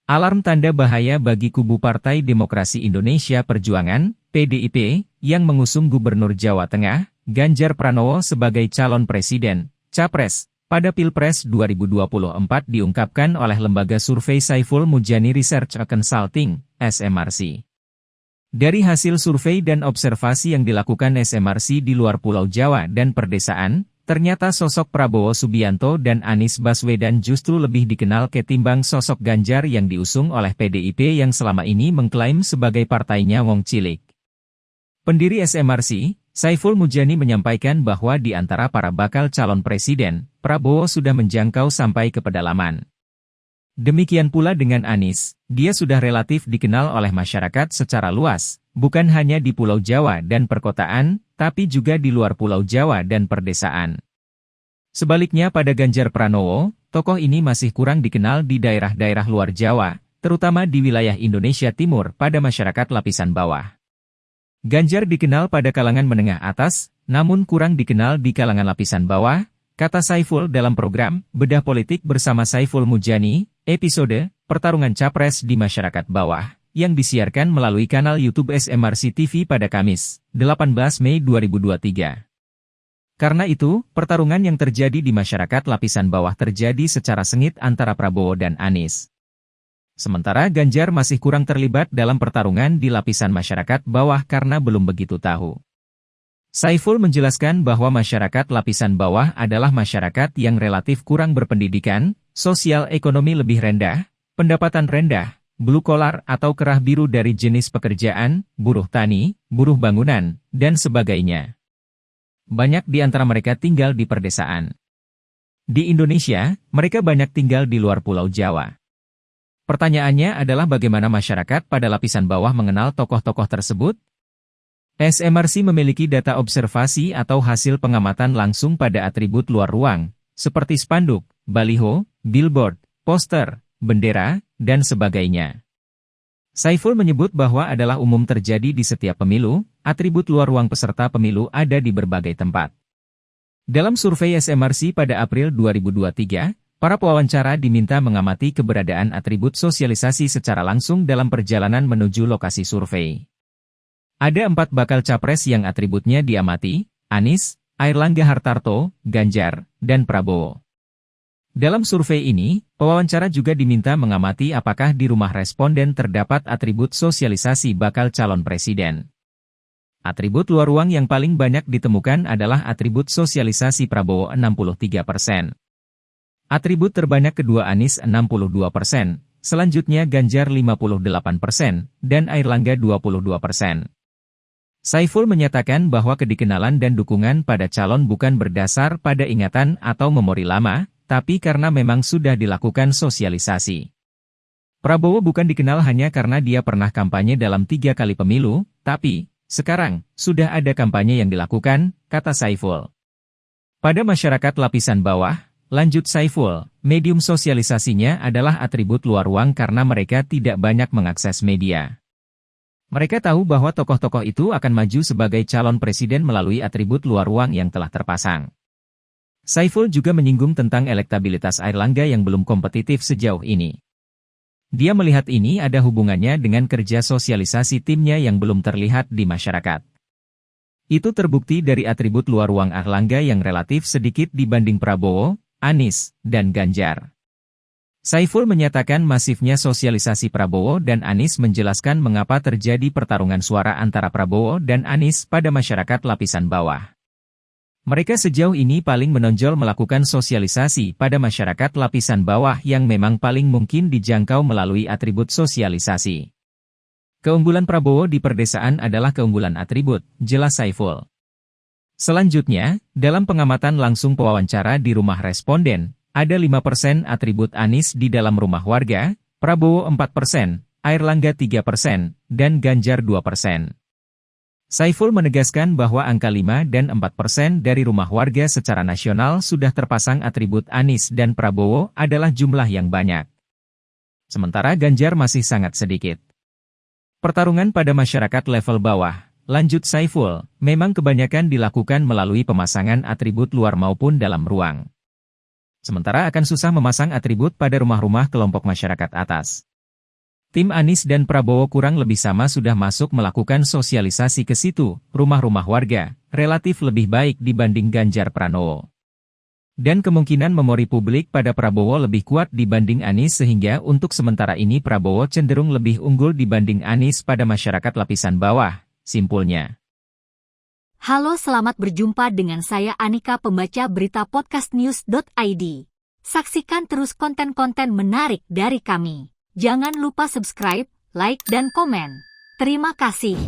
Alarm tanda bahaya bagi kubu Partai Demokrasi Indonesia Perjuangan, PDIP, yang mengusung Gubernur Jawa Tengah, Ganjar Pranowo sebagai calon presiden, capres, pada Pilpres 2024 diungkapkan oleh lembaga survei Saiful Mujani Research Consulting, SMRC. Dari hasil survei dan observasi yang dilakukan SMRC di luar Pulau Jawa dan perdesaan, ternyata sosok Prabowo Subianto dan Anies Baswedan justru lebih dikenal ketimbang sosok Ganjar yang diusung oleh PDIP yang selama ini mengklaim sebagai partainya wong cilik. Pendiri SMRC, Saiful Mujani menyampaikan bahwa di antara para bakal calon presiden, Prabowo sudah menjangkau sampai ke pedalaman. Demikian pula dengan Anies, dia sudah relatif dikenal oleh masyarakat secara luas, bukan hanya di Pulau Jawa dan perkotaan, tapi juga di luar Pulau Jawa dan perdesaan. Sebaliknya pada Ganjar Pranowo, tokoh ini masih kurang dikenal di daerah-daerah luar Jawa, terutama di wilayah Indonesia Timur pada masyarakat lapisan bawah. Ganjar dikenal pada kalangan menengah atas, namun kurang dikenal di kalangan lapisan bawah, kata Saiful dalam program Bedah Politik bersama Saiful Mujani, episode Pertarungan Capres di Masyarakat Bawah, yang disiarkan melalui kanal YouTube SMRC TV pada Kamis, 18 Mei 2023. Karena itu, pertarungan yang terjadi di masyarakat lapisan bawah terjadi secara sengit antara Prabowo dan Anies. Sementara Ganjar masih kurang terlibat dalam pertarungan di lapisan masyarakat bawah karena belum begitu tahu. Saiful menjelaskan bahwa masyarakat lapisan bawah adalah masyarakat yang relatif kurang berpendidikan, sosial ekonomi lebih rendah, pendapatan rendah, blue collar atau kerah biru dari jenis pekerjaan, buruh tani, buruh bangunan, dan sebagainya. Banyak di antara mereka tinggal di perdesaan. Di Indonesia, mereka banyak tinggal di luar Pulau Jawa. Pertanyaannya adalah bagaimana masyarakat pada lapisan bawah mengenal tokoh-tokoh tersebut? SMRC memiliki data observasi atau hasil pengamatan langsung pada atribut luar ruang, seperti spanduk, baliho, billboard, poster, bendera, dan sebagainya. Saiful menyebut bahwa adalah umum terjadi di setiap pemilu, atribut luar ruang peserta pemilu ada di berbagai tempat. Dalam survei SMRC pada April 2023, para pewawancara diminta mengamati keberadaan atribut sosialisasi secara langsung dalam perjalanan menuju lokasi survei. Ada 4 bakal capres yang atributnya diamati, Anies, Airlangga Hartarto, Ganjar, dan Prabowo. Dalam survei ini, pewawancara juga diminta mengamati apakah di rumah responden terdapat atribut sosialisasi bakal calon presiden. Atribut luar ruang yang paling banyak ditemukan adalah atribut sosialisasi Prabowo 63%. Atribut terbanyak kedua Anies 62%, selanjutnya Ganjar 58%, dan Airlangga 22%. Saiful menyatakan bahwa kedikenalan dan dukungan pada calon bukan berdasar pada ingatan atau memori lama, tapi karena memang sudah dilakukan sosialisasi. Prabowo bukan dikenal hanya karena dia pernah kampanye dalam 3 kali pemilu, tapi sekarang sudah ada kampanye yang dilakukan, kata Saiful. Pada masyarakat lapisan bawah, lanjut Saiful, medium sosialisasinya adalah atribut luar ruang karena mereka tidak banyak mengakses media. Mereka tahu bahwa tokoh-tokoh itu akan maju sebagai calon presiden melalui atribut luar ruang yang telah terpasang. Saiful juga menyinggung tentang elektabilitas Airlangga yang belum kompetitif sejauh ini. Dia melihat ini ada hubungannya dengan kerja sosialisasi timnya yang belum terlihat di masyarakat. Itu terbukti dari atribut luar ruang Airlangga yang relatif sedikit dibanding Prabowo, Anies, dan Ganjar. Saiful menyatakan masifnya sosialisasi Prabowo dan Anies menjelaskan mengapa terjadi pertarungan suara antara Prabowo dan Anies pada masyarakat lapisan bawah. Mereka sejauh ini paling menonjol melakukan sosialisasi pada masyarakat lapisan bawah yang memang paling mungkin dijangkau melalui atribut sosialisasi. Keunggulan Prabowo di perdesaan adalah keunggulan atribut, jelas Saiful. Selanjutnya, dalam pengamatan langsung pewawancara di rumah responden, ada 5% atribut Anies di dalam rumah warga, Prabowo 4%, Airlangga 3%, dan Ganjar 2%. Saiful menegaskan bahwa angka 5 dan 4% dari rumah warga secara nasional sudah terpasang atribut Anies dan Prabowo adalah jumlah yang banyak. Sementara Ganjar masih sangat sedikit. Pertarungan pada masyarakat level bawah, lanjut Saiful, memang kebanyakan dilakukan melalui pemasangan atribut luar maupun dalam ruang. Sementara akan susah memasang atribut pada rumah-rumah kelompok masyarakat atas. Tim Anies dan Prabowo kurang lebih sama sudah masuk melakukan sosialisasi ke situ, rumah-rumah warga, relatif lebih baik dibanding Ganjar Pranowo. Dan kemungkinan memori publik pada Prabowo lebih kuat dibanding Anies sehingga untuk sementara ini Prabowo cenderung lebih unggul dibanding Anies pada masyarakat lapisan bawah, simpulnya. Halo, selamat berjumpa dengan saya Anika, pembaca berita podcastnews.id. Saksikan terus konten-konten menarik dari kami. Jangan lupa subscribe, like, dan komen. Terima kasih.